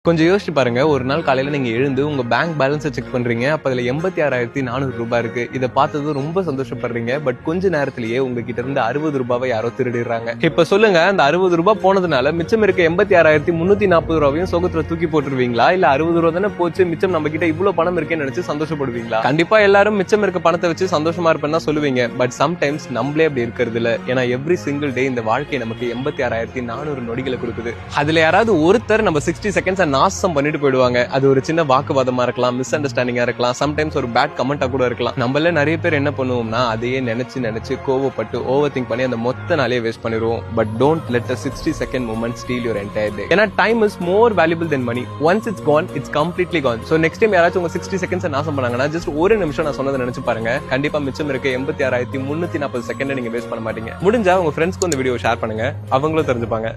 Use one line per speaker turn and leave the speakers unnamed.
கொஞ்சம் யோசிச்சு பாருங்க. ஒரு நாள் காலையில நீங்க எழுந்து உங்க பேங்க் பேலன்ஸை செக் பண்றீங்க. அப்ப அதுல 86,400 ரூபாய் இருக்கு. இதை பார்த்தது ரொம்ப சந்தோஷப்படுறீங்க. பட் கொஞ்ச நேரத்திலேயே உங்ககிட்ட இருந்து 60 ரூபாவை யாரோ திருடிடுறாங்க. இப்ப சொல்லுங்க, அந்த 60 ரூபாய் போனதுனால மிச்சம் இருக்க 86,340 ரூபாயும் சோகத்துல தூக்கி போட்டுருவீங்களா? இல்ல 60 ரூபாய் தானே போச்சு, மிச்சம் நம்ம கிட்ட இவ்வளவு பணம் இருக்கேன்னு நினைச்சு சந்தோஷப்படுவீங்களா? கண்டிப்பா எல்லாரும் மிச்சம் இருக்க பணத்தை வச்சு சந்தோஷமா இருப்பேன்னு சொல்லுவீங்க. பட் சம்டைம்ஸ் நம்மளே அப்படி இருக்கிறது இல்ல. ஏன்னா எவ்ரி சிங்கிள் டே இந்த வாழ்க்கை நமக்கு 86,400 நொடிகளை கொடுக்குது. அதுல யாராவது ஒருத்தர் நம்ம 60 செகண்ட்ஸ் நாசம் பண்ணிட்டு போயிடுவாங்க. அது ஒரு சின்ன வாக்குவாதமா இருக்கலாம், மிஸ் அண்டர்ஸ்டாண்டிங்கா இருக்கலாம், சம்டைம்ஸ் ஒரு பேட் கமெண்டா கூட இருக்கலாம். நம்மள நிறைய பேர் என்ன பண்ணுவோம்னா, அதையே நினைச்சு கோவப்பட்டு ஓவர் திங்க் பண்ணி அந்த மொத்த நாளையே வேஸ்ட் பண்ணிடுவோம். But don't let a 60 second moment steal your entire day. ஏன்னா time is more valuable than money. Once it's gone, it's completely gone. So next time யாராச்சும் உங்க 60 செகண்ட்ஸ் நாசம் பண்ணாங்கன்னா, ஜஸ்ட் ஒரு நிமிஷம் நான் சொன்னதை நினைச்சு பாருங்க. கண்டிப்பா மிச்சம் இருக்க 86,340 செகண்ட் நீங்க வேஸ்ட் பண்ண மாட்டீங்க. முடிஞ்சா உங்க ஃப்ரெண்ட்ஸ்க்கு இந்த வீடியோ ஷேர் பண்ணுங்க, அவங்களும் தெரிஞ்சுப்பாங்க.